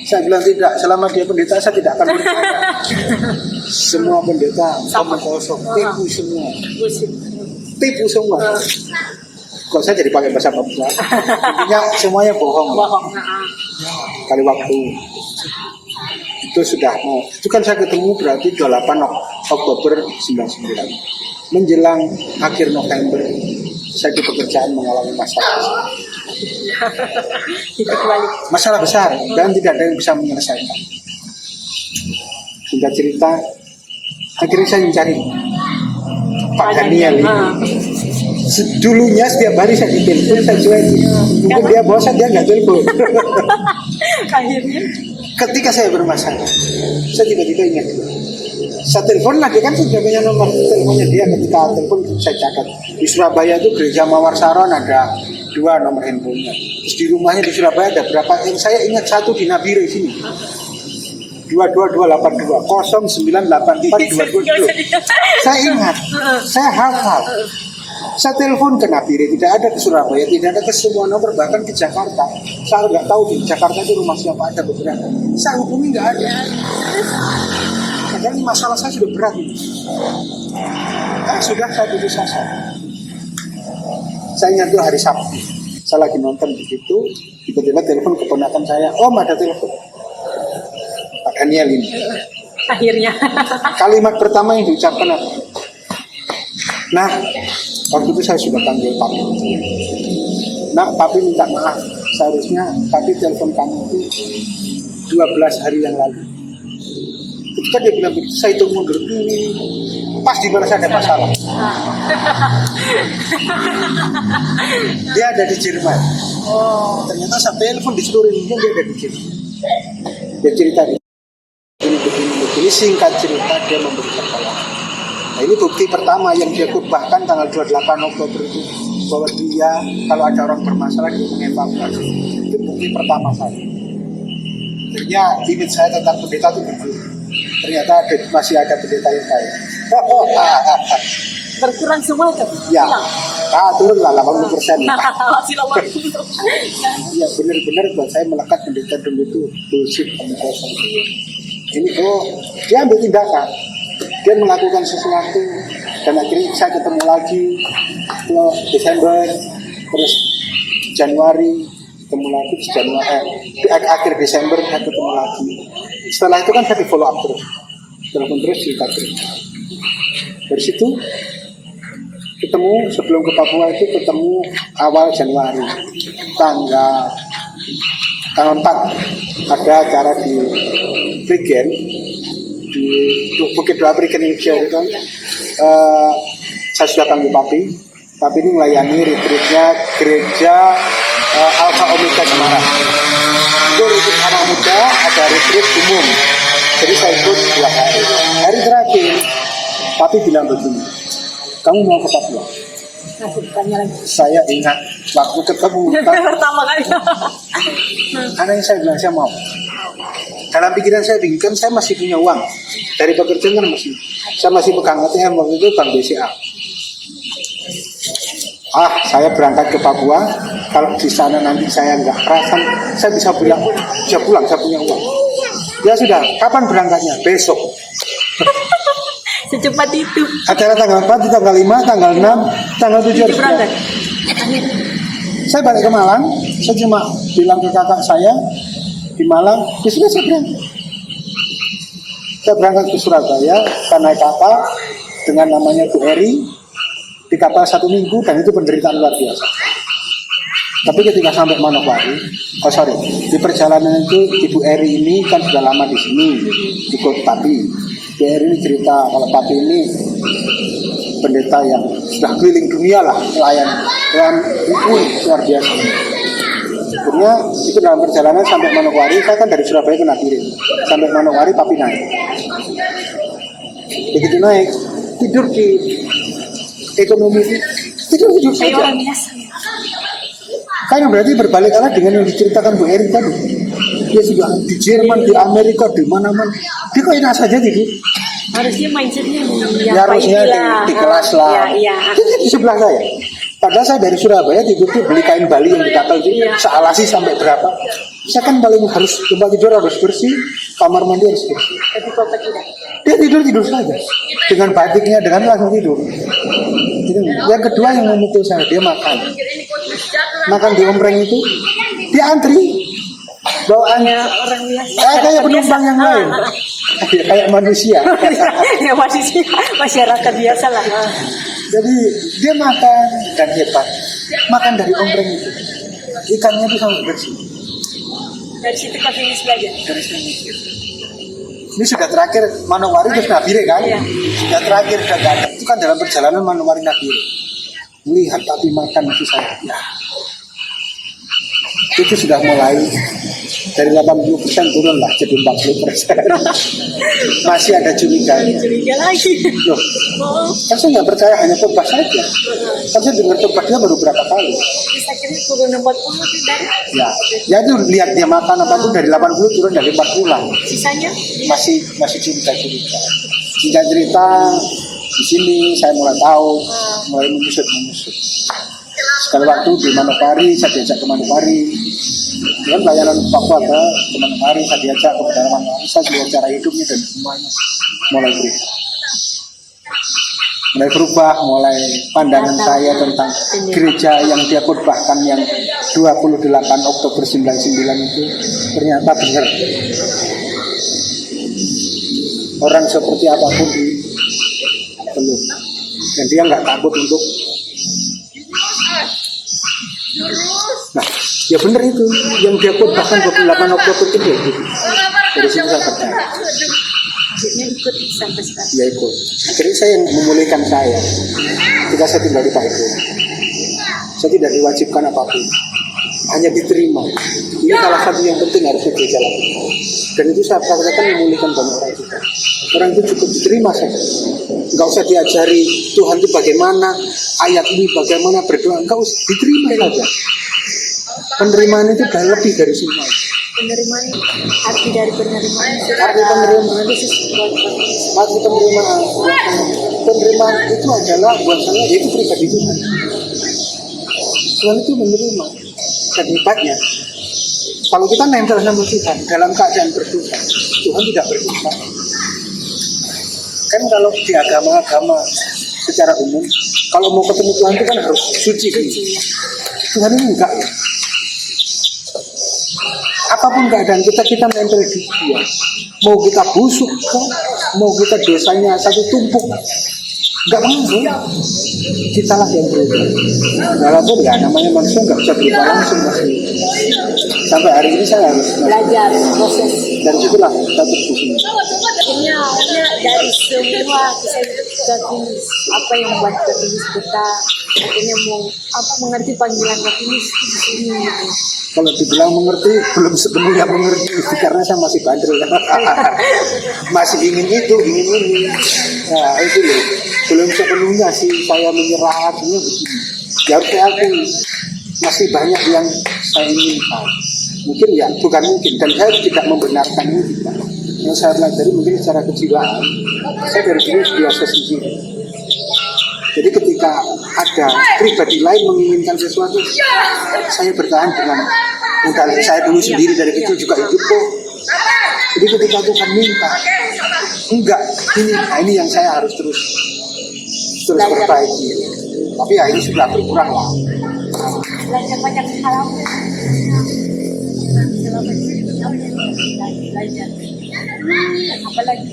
Saya bilang tidak. Selama dia pendeta saya tidak akan percaya. Semua pendeta omong kosong, tipu semua. Tipu semua. Kok saya jadi pakai bahasa Papua? Intinya semuanya bohong. Kali waktu itu sudah mau. Itu kan saya ketemu berarti 28 Oktober 99. Menjelang akhir November saya di pekerjaan mengalami masalah besar dan tidak ada yang bisa menyelesaikan. Singkat cerita, akhirnya saya mencari Pak Daniel ini. Dulunya setiap hari saya ditelepon, saya cuekin. Mungkin dia bosan, dia nggak telepon. Akhirnya Ketika saya bermasalah, saya tiba-tiba ingat. Saya telepon lagi kan sudah punya nomor teleponnya dia. Ketika telepon saya catat. Di Surabaya itu gereja Mawar Saron ada 2 nomor handphonenya. Terus di rumahnya di Surabaya ada berapa? Yang saya ingat satu di Nabire sini. 22282 0984 222. Saya ingat, saya hafal. Saya telepon ke Nabire, tidak ada ke Surabaya, tidak ada ke semua nomor, bahkan ke Jakarta. Saya nggak tahu di Jakarta itu rumah siapa, ada beberapa. Saya hubungi nggak ada. Padahal ini masalah saya sudah berat ini. Nah, sudah saya putus asa. Saya ingat itu hari Sabtu. Saya lagi nonton di situ, tiba-tiba telepon keponakan saya. Om ada telepon. Pak Daniel ini. akhirnya Kalimat pertama yang diucapkan apa? Nah, waktu itu saya sudah panggil papi. Nah, papi minta maaf. Seharusnya papi telepon kamu itu 12 hari yang lalu. Ketika dia bilang begitu, saya hitung mundur. Pas di mana saya ada masalah. Dia ada di Jerman. Ternyata saya telepon di seluruh Indonesia, dia ada di Jerman. Dia cerita begini, singkat cerita dia memberi pertolongan. Nah, ini bukti pertama yang dia khotbahkan tanggal 28 Oktober itu, bahwa dia kalau ada orang bermasalah dia mengevakuasi. Itu bukti pertama saya. Akhirnya limit saya tentang pendeta itu begitu. Ternyata masih ada pendeta yang baik. berkurang semua kan? Ya, turun lah 80%. Masih 80%. Ya benar-benar buat saya melekat pendeta dulu itu bullshit omong kosong. Ini dia ambil tindakan, dia melakukan sesuatu dan akhirnya saya ketemu lagi Desember, terus Januari ketemu lagi di Januari, di akhir Desember saya ketemu lagi. Setelah itu kan saya di follow up terus, telepon terus cerita terus. Dari situ ketemu sebelum ke Papua itu ketemu awal Januari tanggal tanggal 4 ada acara di Prigen di Bukit Dua Prigen Indonesia itu kan. Saya sudah panggil Papi ini melayani retreatnya gereja Alpha Omega Semarang. Itu retreat anak muda, ada retreat umum. Jadi saya ikut 2 hari. Hari terakhir Papi bilang begini, kamu mau ke Papua? Saya ingat waktu ketemu Pertama kali. anak yang saya bilang saya mau. Dalam pikiran saya bingung, kan saya masih punya uang dari pekerjaan kan saya masih pegang ATM waktu itu Bank BCA. Saya berangkat ke Papua. Kalau di sana nanti saya nggak perasan, saya bisa pulang, saya punya uang. Ya sudah, kapan berangkatnya? Besok. Secepat itu. Acara tanggal 4, tanggal 5, tanggal 6, tanggal 7 harus Berangkat. Saya balik ke Malang, saya cuma bilang ke kakak saya di Malang, ya sudah saya berangkat. Saya berangkat ke Surabaya, saya naik kapal dengan namanya Bu Eri, di kapal 1 minggu, dan itu penderitaan luar biasa. Tapi ketika sampai Manokwari, di perjalanan itu Ibu Eri ini kan sudah lama di sini, ikut Papi. Ibu Eri ini cerita kalau Papi ini pendeta yang sudah keliling dunia lah, melayani luar biasa. Akhirnya itu dalam perjalanan sampai Manokwari, saya kan dari Surabaya ke Nadirin, sampai Manokwari Papi naik. Begitu naik, tidur di ekonomi, tidur Kayak saja. orang biasa. Kan berarti berbalik arah dengan yang diceritakan Bu Eri tadi. Dia sudah di Jerman, di Amerika, di mana-mana. Dia kok enak saja gitu. Harusnya mindsetnya Ya harusnya di kelas lah. Iya. Itu di sebelah saya. Padahal saya dari Surabaya tidur tuh beli kain Bali yang dikapal itu sealasi sampai berapa. Saya kan paling harus tempat tidur harus bersih, kamar mandi harus bersih. Tapi Bapak tidak. Dia tidur saja dengan batiknya, dengan langsung tidur. Yang kedua yang memukul saya, dia makan di ompreng itu, dia antri bawaannya Orang biasa. kayak penumpang yang lain, kayak manusia. Ya masyarakat biasa lah. Jadi dia makan dan hebat, makan dari ompreng itu, ikannya itu sangat bersih. Dari situ Pak Finis belajar. Ini sudah terakhir Manokwari terus Nabire kan? Iya. Sudah terakhir sudah gak ada. Itu kan dalam perjalanan Manokwari Nabire. Lihat tapi makan itu saya. Ya. Itu sudah mulai dari 80% turun lah jadi 40%. Masih ada curiga. Curiga lagi. Loh, kan saya nggak percaya hanya khotbah saja. Kan saya dengar khotbahnya baru berapa kali. Bisa kira turun 40 tidak. Ya itu lihat dia makan apa itu dari 80 turun dari 40 lah. Sisanya Masih curiga. Singkat cerita di sini saya mulai tahu, mulai menyusut. Sekali waktu di Manokwari, saya diajak ke Manokwari. Dengan pelayanan Papua ke Manokwari, saya diajak ke pedalaman Manokwari, saya lihat cara hidupnya dan semuanya mulai berubah, mulai pandangan saya tentang gereja yang dia khotbahkan yang 28 Oktober 99 itu ternyata benar. Orang seperti apapun dipeluk, dan dia nggak takut untuk. Nah, ya benar itu yang dia khotbahkan 28 Oktober itu. Dari situ saya percaya. akhirnya ikut sampai sekarang. Ya ikut. Akhirnya saya memulihkan saya. Ketika saya tinggal di Pak Ibu, saya tidak diwajibkan apapun, hanya diterima. Ini salah satu yang penting harus gereja lakukan. Dan itu saya praktekkan memulihkan banyak orang juga. Orang itu cukup diterima saja. Enggak usah diajari Tuhan itu bagaimana, ayat ini bagaimana berdoa. Enggak usah, diterima saja. Penerimaan itu sudah lebih dari semua. Penerimaan, arti dari penerimaan. Arti penerimaan itu arti penerimaan itu adalah buat saya yaitu pribadi Tuhan. Tuhan itu menerima. Dan hebatnya, kalau kita nempel sama Tuhan dalam keadaan berdosa, Tuhan tidak berdosa. Kan kalau di agama-agama secara umum, kalau mau ketemu Tuhan itu kan harus suci. Tuhan ini enggak. Apapun keadaan kita nempel di Dia. Mau kita busuk, mau kita dosanya satu tumpuk, nggak langsung, kita lah yang berubah. Walaupun ya namanya manusia nggak bisa berubah langsung masih. Sampai hari ini saya harus belajar proses. dari situlah kita berfungsi. Akhirnya dari semua kita tulis apa yang membuat kita tulis kita akhirnya mau apa mengerti panggilan kita tulis di sini gitu. Kalau dibilang mengerti, belum sepenuhnya mengerti karena saya masih bandel. Masih ingin itu, ingin ini. Nah itu loh, belum sepenuhnya sih saya menyerah artinya begini. Ya harus saya akui, masih banyak yang saya inginkan. Mungkin ya, bukan mungkin, dan saya tidak membenarkan itu. Yang saya pelajari mungkin secara kejiwaan, saya dari dulu biasa sendiri. Jadi ketika ada pribadi lain menginginkan sesuatu, saya bertahan dengan modal saya dulu sendiri dari kecil juga hidup kok. Jadi ketika Tuhan minta, enggak, ini yang saya harus terus perbaiki. Tapi ya ini sudah berkurang lah. Belajar banyak hal selama ini belajar apalagi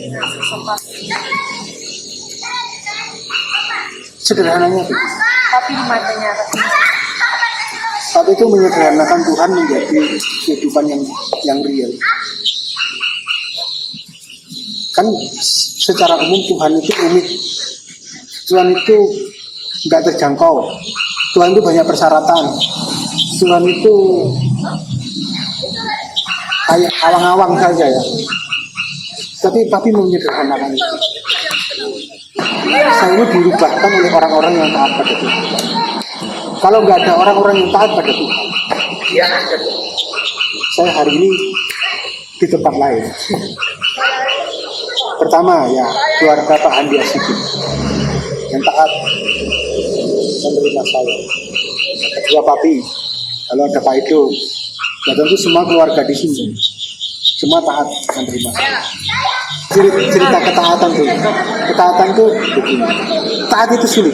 sempat sederhananya itu. tapi di matanya Saat itu menyederhanakan Tuhan menjadi kehidupan yang real. Kan secara umum Tuhan itu rumit. Tuhan itu nggak terjangkau. Tuhan itu banyak persyaratan. Tuhan itu kayak awang-awang saja ya. Tapi menyederhanakan itu. Saya ini dirubahkan oleh orang-orang yang taat pada Tuhan. Kalau nggak ada orang-orang yang taat pada Tuhan, saya hari ini di tempat lain. Pertama ya keluarga Pak Andi Asikin yang taat menerima saya. Kedua Papi, kalau ada Pak Edo, ya tentu semua keluarga di sini semua taat menerima saya. Cerita ketaatan tuh begini. Taat itu sulit,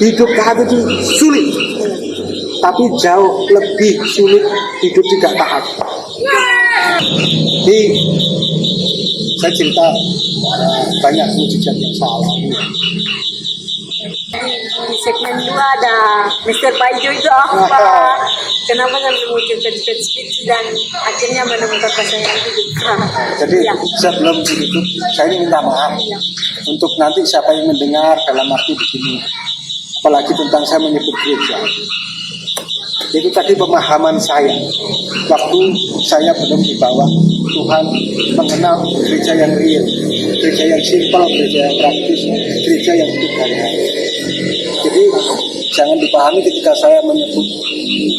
hidup taat itu sulit, tapi jauh lebih sulit hidup tidak taat. Jadi saya cerita banyak mujizat yang saya alami. di segmen 2 ada Mr. Paijo itu apa kenapa kan mengucapkan speech dan akhirnya menemukan pasangan itu Jadi sebelum itu saya ini minta maaf untuk nanti siapa yang mendengar dalam arti begini, apalagi tentang saya menyebut gereja. Itu tadi pemahaman saya waktu saya belum dibawa Tuhan mengenal gereja yang real, gereja yang simpel, gereja yang praktis, gereja yang budaya. Jadi jangan dipahami ketika saya menyebut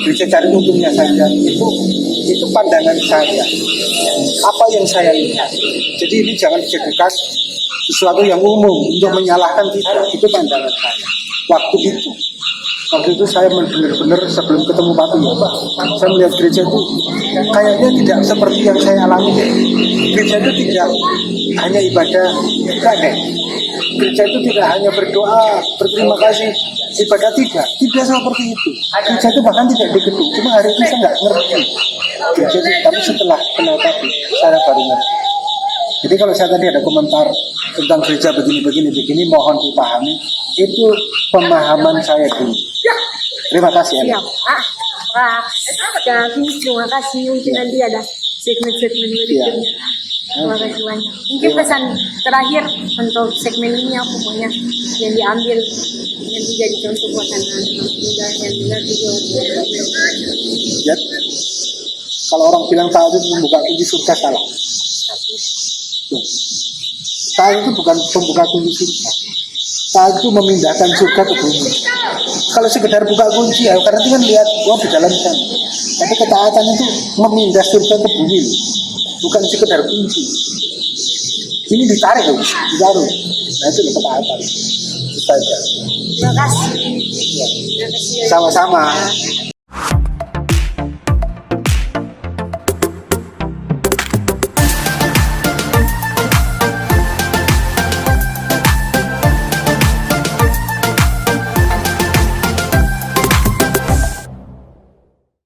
gereja cari untungnya saja, itu pandangan saya, apa yang saya lihat. Jadi ini jangan dijadikan sesuatu yang umum untuk menyalahkan kita, itu pandangan saya. Waktu itu saya benar-benar sebelum ketemu Papi ya Pak, saya melihat gereja itu kayaknya tidak seperti yang saya alami. Gereja itu tidak hanya ibadah ibadah. Gereja itu tidak hanya berdoa, berterima kasih, ibadah tidak seperti itu. Gereja itu bahkan tidak di gedung. Cuma hari ini saya nggak ngerti gereja itu, tapi setelah kenal Papi saya baru ngerti. Jadi kalau saya tadi ada komentar tentang gereja begini, mohon dipahami, itu pemahaman saya dulu. Terima kasih. Siap. Terima kasih. Mungkin nanti ada segmen-segmen berikutnya. Terima kasih banyak. Mungkin pesan terakhir untuk segmen ini apa pokoknya yang diambil yang menjadi contoh buat anak-anak muda yang dengar juga. Ya, kalau orang bilang taat itu membuka kunci surga salah. Taat itu bukan pembuka kunci surga. Taat itu memindahkan surga ke bumi. Kalau sekedar buka kunci ya, karena itu kan lihat di dalam sana. Tapi ketaatan itu memindah surga ke bumi, bukan sekedar kunci. Ini ditarik loh, ditaruh. Nah itu ketaatan. Itu saja. Terima kasih. Sama-sama.